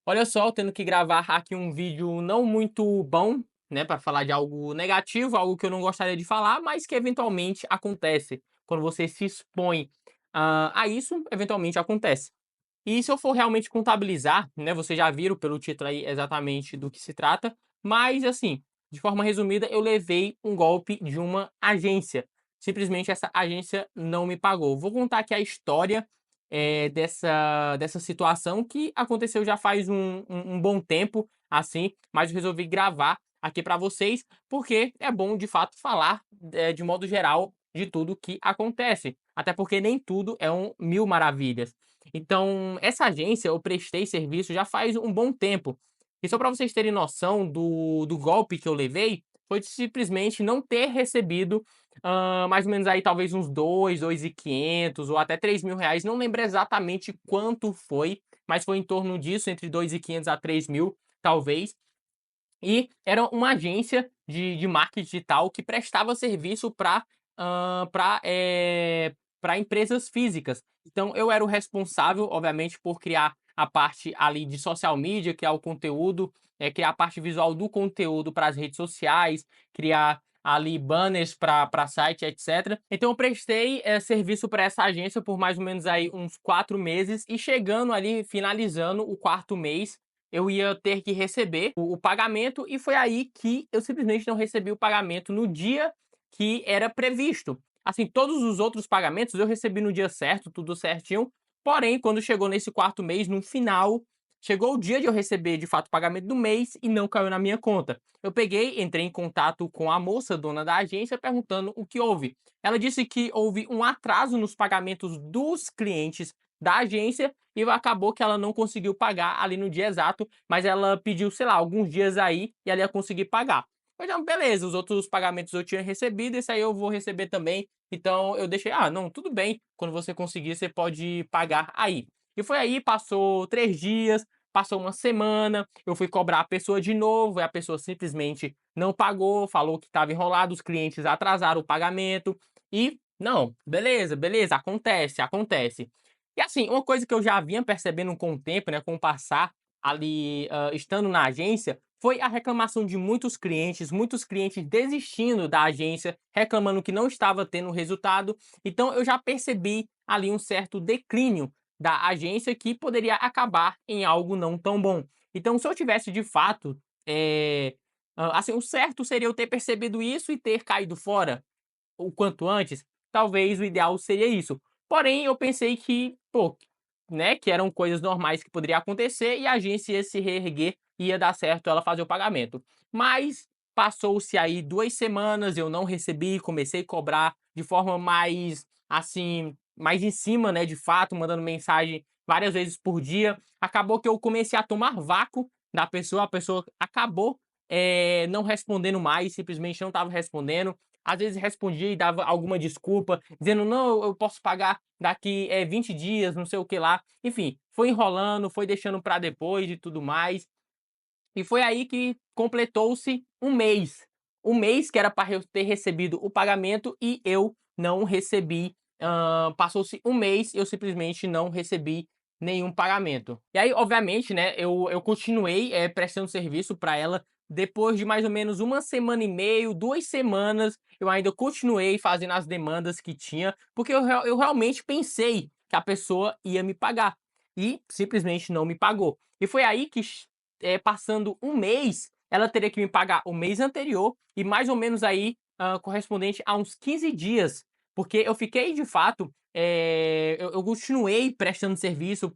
Olha só, tendo que gravar aqui um vídeo não muito bom, né, para falar de algo negativo, algo que eu não gostaria de falar, mas que eventualmente acontece. Quando você se expõe, a isso, eventualmente acontece. E se eu for realmente contabilizar, né, vocês já viram pelo título aí exatamente do que se trata, mas assim, de forma resumida, eu levei um golpe de uma agência. Simplesmente essa agência não me pagou. Vou contar aqui a história dessa situação que aconteceu já faz um bom tempo, assim, mas eu resolvi gravar aqui para vocês, porque é bom de fato falar de modo geral de tudo que acontece. Até porque nem tudo é um mil maravilhas. Então, essa agência eu prestei serviço já faz um bom tempo. E só para vocês terem noção do golpe que eu levei, foi de simplesmente não ter recebido, mais ou menos aí talvez uns 2.500 ou até 3.000 reais, não lembro exatamente quanto foi, mas foi em torno disso, entre 2.500 a 3.000, talvez. E era uma agência de marketing digital que prestava serviço para empresas físicas. Então eu era o responsável, obviamente, por criar a parte ali de social media, criar o conteúdo, criar a parte visual do conteúdo para as redes sociais, criar ali banners para site, etc. Então eu prestei serviço para essa agência por mais ou menos aí uns 4 meses e chegando ali, finalizando o quarto mês, eu ia ter que receber o pagamento e foi aí que eu simplesmente não recebi o pagamento no dia que era previsto. Assim, todos os outros pagamentos eu recebi no dia certo, tudo certinho, porém, quando chegou nesse quarto mês, no final, chegou o dia de eu receber de fato o pagamento do mês e não caiu na minha conta. Eu peguei, entrei em contato com a moça, dona da agência, perguntando o que houve. Ela disse que houve um atraso nos pagamentos dos clientes da agência e acabou que ela não conseguiu pagar ali no dia exato, mas ela pediu, sei lá, alguns dias aí e ela ia conseguir pagar. Eu já, beleza, os outros pagamentos eu tinha recebido, esse aí eu vou receber também. Então eu deixei, não, tudo bem, quando você conseguir, você pode pagar aí. E foi aí, passou 3 dias, passou uma semana, eu fui cobrar a pessoa de novo, e a pessoa simplesmente não pagou, falou que estava enrolado, os clientes atrasaram o pagamento. E, não, beleza, beleza, acontece, acontece. E assim, uma coisa que eu já vinha percebendo com o tempo, né, com o passar ali, estando na agência, foi a reclamação de muitos clientes desistindo da agência, reclamando que não estava tendo resultado. Então eu já percebi ali um certo declínio da agência que poderia acabar em algo não tão bom. Então, se eu tivesse de fato, assim, o certo seria eu ter percebido isso e ter caído fora o quanto antes, talvez o ideal seria isso. Porém, eu pensei que, pô, né, que eram coisas normais que poderiam acontecer e a agência ia se reerguer e ia dar certo ela fazer o pagamento. Mas passou-se aí 2 semanas, eu não recebi, comecei a cobrar de forma mais, assim, mais em cima, né, de fato, mandando mensagem várias vezes por dia. Acabou que eu comecei a tomar vácuo da pessoa, a pessoa acabou, não respondendo mais, simplesmente não estava respondendo. Às vezes respondia e dava alguma desculpa, dizendo: "Não, eu posso pagar daqui, 20 dias, não sei o que lá". Enfim, foi enrolando, foi deixando para depois e tudo mais. E foi aí que completou-se um mês. Um mês que era para eu ter recebido o pagamento e eu não recebi. Passou-se um mês e eu simplesmente não recebi nenhum pagamento. E aí, obviamente, né, eu continuei, prestando serviço para ela. Depois de mais ou menos uma semana e meio, 2 semanas, eu ainda continuei fazendo as demandas que tinha, porque eu realmente pensei que a pessoa ia me pagar, e simplesmente não me pagou. E foi aí que passando um mês, ela teria que me pagar o mês anterior e mais ou menos aí, correspondente a uns 15 dias, porque eu fiquei de fato, eu continuei prestando serviço,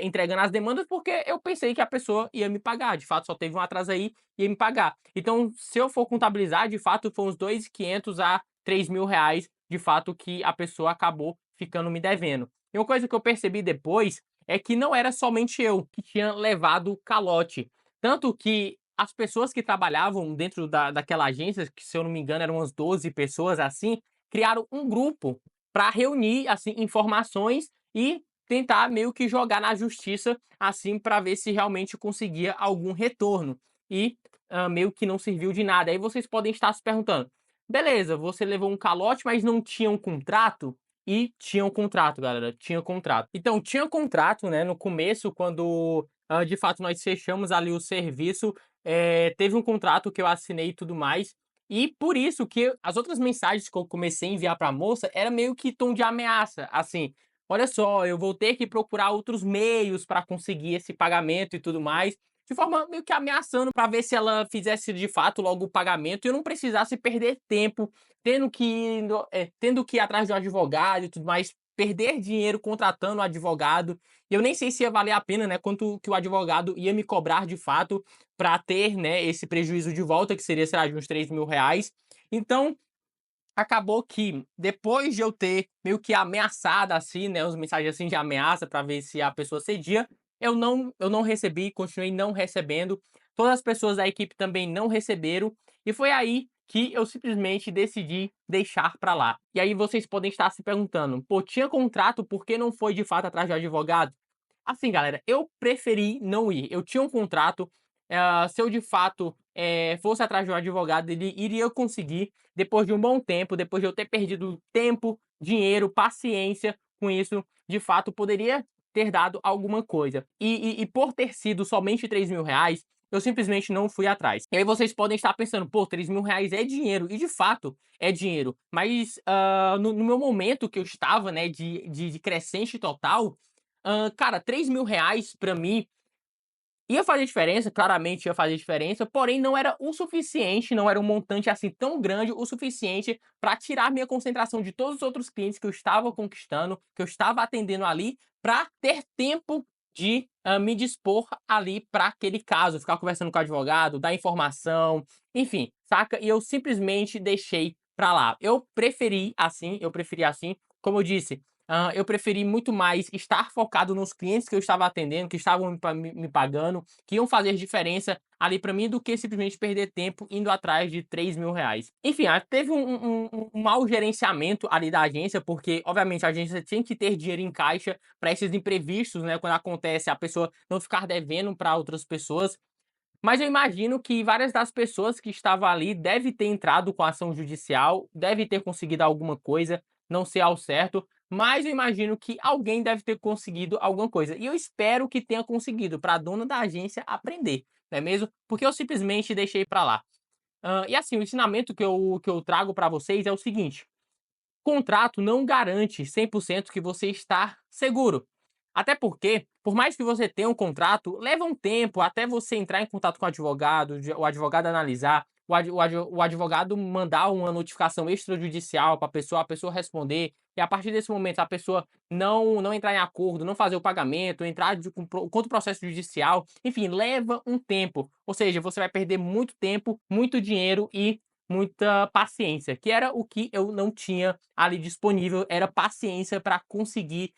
entregando as demandas, porque eu pensei que a pessoa ia me pagar, de fato só teve um atraso aí, ia me pagar. Então, se eu for contabilizar, de fato foi uns 2.500 a 3.000 reais, de fato, que a pessoa acabou ficando me devendo. E uma coisa que eu percebi depois é que não era somente eu que tinha levado calote. Tanto que as pessoas que trabalhavam dentro daquela agência, que se eu não me engano eram umas 12 pessoas assim, criaram um grupo para reunir assim informações e tentar meio que jogar na justiça assim para ver se realmente conseguia algum retorno. E meio que não serviu de nada. Aí vocês podem estar se perguntando: beleza, você levou um calote, mas não tinha um contrato? E tinha um contrato, galera, tinha contrato. Então, tinha contrato, né, no começo, quando de fato nós fechamos ali o serviço, teve um contrato que eu assinei e tudo mais, e por isso que as outras mensagens que eu comecei a enviar para a moça era meio que tom de ameaça, assim: "Olha só, eu vou ter que procurar outros meios para conseguir esse pagamento e tudo mais", de forma meio que ameaçando para ver se ela fizesse de fato logo o pagamento e eu não precisasse perder tempo tendo que ir atrás de um advogado e tudo mais, perder dinheiro contratando um advogado, e eu nem sei se ia valer a pena, né, quanto que o advogado ia me cobrar de fato para ter, né, esse prejuízo de volta, que seria, sei lá, de uns R$ 3.000. Então, acabou que, depois de eu ter meio que ameaçado, assim, né, os mensagens, assim, de ameaça para ver se a pessoa cedia, eu não recebi, continuei não recebendo, todas as pessoas da equipe também não receberam, e foi aí que eu simplesmente decidi deixar pra lá. E aí vocês podem estar se perguntando: "Pô, tinha contrato, por que não foi de fato atrás de advogado?" Assim, galera, eu preferi não ir. Eu tinha um contrato, se eu de fato, fosse atrás de um advogado, ele iria conseguir, depois de um bom tempo, depois de eu ter perdido tempo, dinheiro, paciência com isso, de fato poderia ter dado alguma coisa. E por ter sido somente R$ 3.000, eu simplesmente não fui atrás. E aí vocês podem estar pensando: "Pô, R$ 3.000 é dinheiro", e de fato é dinheiro, mas, no meu momento que eu estava, né, de crescente total, cara, R$ 3.000 pra mim ia fazer diferença, claramente ia fazer diferença, porém não era o suficiente, não era um montante, assim, tão grande o suficiente para tirar minha concentração de todos os outros clientes que eu estava conquistando, que eu estava atendendo ali, para ter tempo de, me dispor ali para aquele caso, ficar conversando com o advogado, dar informação, enfim, saca? E eu simplesmente deixei pra lá. Eu preferi assim, como eu disse, eu preferi muito mais estar focado nos clientes que eu estava atendendo, que estavam me pagando, que iam fazer diferença ali para mim, do que simplesmente perder tempo indo atrás de R$ 3.000. Enfim, teve um mau gerenciamento ali da agência, porque obviamente a agência tinha que ter dinheiro em caixa para esses imprevistos, né, quando acontece a pessoa não ficar devendo para outras pessoas. Mas eu imagino que várias das pessoas que estavam ali deve ter entrado com ação judicial, deve ter conseguido alguma coisa, não sei ao certo, mas eu imagino que alguém deve ter conseguido alguma coisa. E eu espero que tenha conseguido, para a dona da agência aprender, não é mesmo? Porque eu simplesmente deixei para lá. E assim, o ensinamento que eu trago para vocês é o seguinte: contrato não garante 100% que você está seguro. Até porque, por mais que você tenha um contrato, leva um tempo até você entrar em contato com o advogado analisar, o advogado mandar uma notificação extrajudicial para a pessoa responder, e a partir desse momento a pessoa não entrar em acordo, não fazer o pagamento, entrar contra o processo judicial, enfim, leva um tempo. Ou seja, você vai perder muito tempo, muito dinheiro e muita paciência, que era o que eu não tinha ali disponível, era paciência para conseguir,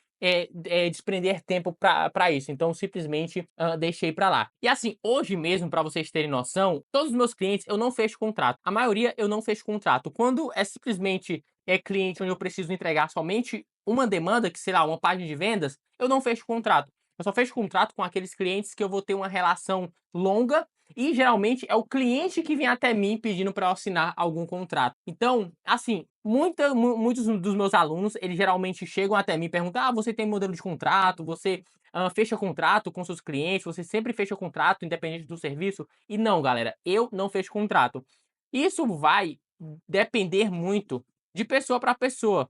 desprender tempo para isso, então simplesmente, deixei para lá. E assim, hoje mesmo, para vocês terem noção, todos os meus clientes eu não fecho contrato, a maioria eu não fecho contrato. Quando é simplesmente cliente onde eu preciso entregar somente uma demanda, que sei lá, uma página de vendas, eu não fecho contrato. Eu só fecho contrato com aqueles clientes que eu vou ter uma relação longa e geralmente é o cliente que vem até mim pedindo para eu assinar algum contrato. Então, assim, muitos dos meus alunos, eles geralmente chegam até mim e perguntam: "Ah, você tem modelo de contrato? Você, fecha contrato com seus clientes? Você sempre fecha contrato independente do serviço?" E não, galera, eu não fecho contrato. Isso vai depender muito de pessoa para pessoa.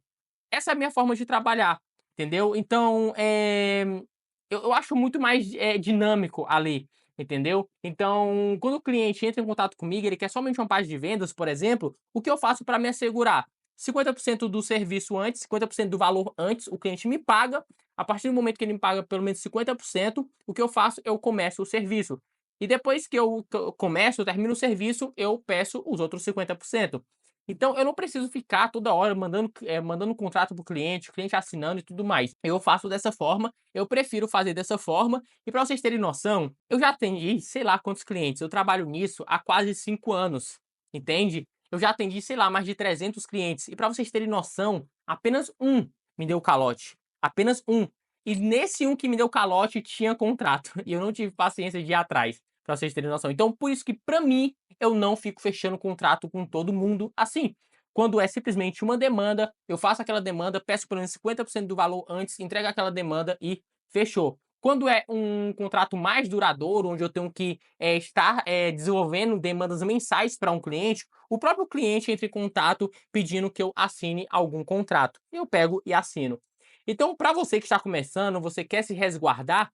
Essa é a minha forma de trabalhar, entendeu? Então, eu acho muito mais, dinâmico ali, entendeu? Então, quando o cliente entra em contato comigo, ele quer somente uma página de vendas, por exemplo, o que eu faço para me assegurar? 50% do serviço antes, 50% do valor antes, o cliente me paga. A partir do momento que ele me paga pelo menos 50%, o que eu faço? Eu começo o serviço. E depois que eu começo, eu termino o serviço, eu peço os outros 50%. Então eu não preciso ficar toda hora mandando contrato para o cliente assinando e tudo mais. Eu faço dessa forma, eu prefiro fazer dessa forma, e para vocês terem noção, eu já atendi sei lá quantos clientes, eu trabalho nisso há quase 5 anos, entende? Eu já atendi, sei lá, mais de 300 clientes, e para vocês terem noção, apenas um me deu calote, apenas um. E nesse um que me deu calote tinha contrato, e eu não tive paciência de ir atrás, para vocês terem noção. Então por isso que para mim eu não fico fechando contrato com todo mundo assim. Quando é simplesmente uma demanda, eu faço aquela demanda, peço pelo menos 50% do valor antes, entrego aquela demanda e fechou. Quando é um contrato mais duradouro, onde eu tenho que estar desenvolvendo demandas mensais para um cliente, o próprio cliente entra em contato pedindo que eu assine algum contrato. Eu pego e assino. Então, para você que está começando, você quer se resguardar,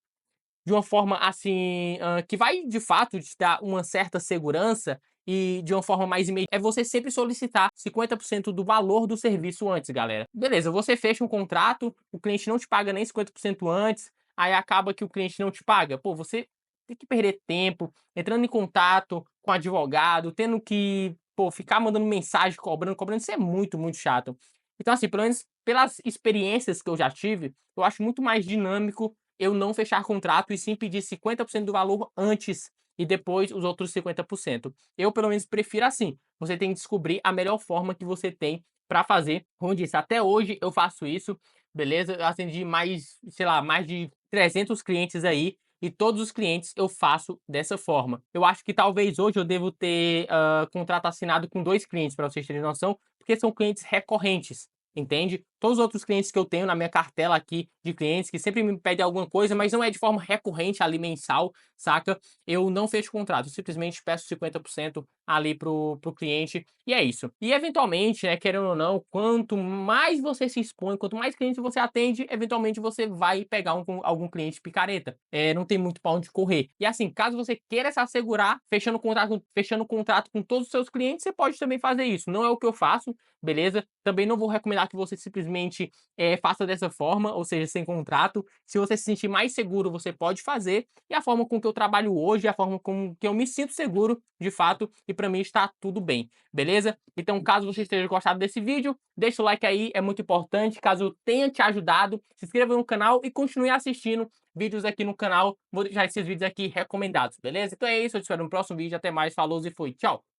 de uma forma assim, que vai de fato te dar uma certa segurança e de uma forma mais imediata, é você sempre solicitar 50% do valor do serviço antes, galera. Beleza, você fecha um contrato, o cliente não te paga nem 50% antes, aí acaba que o cliente não te paga. Pô, você tem que perder tempo entrando em contato com advogado, tendo que, pô, ficar mandando mensagem, cobrando, isso é muito, muito chato. Então, assim, pelo menos pelas experiências que eu já tive, eu acho muito mais dinâmico eu não fechar contrato e sim pedir 50% do valor antes e depois os outros 50%. Eu, pelo menos, prefiro assim. Você tem que descobrir a melhor forma que você tem para fazer. Como eu disse, até hoje eu faço isso, beleza? Eu atendi mais, sei lá, mais de 300 clientes aí e todos os clientes eu faço dessa forma. Eu acho que talvez hoje eu devo ter contrato assinado com 2 clientes, para vocês terem noção, porque são clientes recorrentes. Entende? Todos os outros clientes que eu tenho na minha cartela aqui de clientes que sempre me pedem alguma coisa, mas não é de forma recorrente ali mensal, saca? Eu não fecho contrato, eu simplesmente peço 50% ali pro cliente e é isso. E eventualmente, né, querendo ou não, quanto mais você se expõe, quanto mais clientes você atende, eventualmente você vai pegar algum cliente picareta. Não tem muito pra onde correr. E assim, caso você queira se assegurar, fechando contrato com todos os seus clientes, você pode também fazer isso. Não é o que eu faço, beleza? Também não vou recomendar que você simplesmente faça dessa forma, ou seja, sem contrato. Se você se sentir mais seguro, você pode fazer. E a forma com que eu trabalho hoje, a forma com que eu me sinto seguro, de fato, e para mim está tudo bem, beleza? Então, caso você esteja gostado desse vídeo, deixa o like aí, é muito importante. Caso tenha te ajudado, se inscreva no canal e continue assistindo vídeos aqui no canal. Vou deixar esses vídeos aqui recomendados, beleza? Então é isso, eu te espero no próximo vídeo. Até mais, falou e fui. Tchau!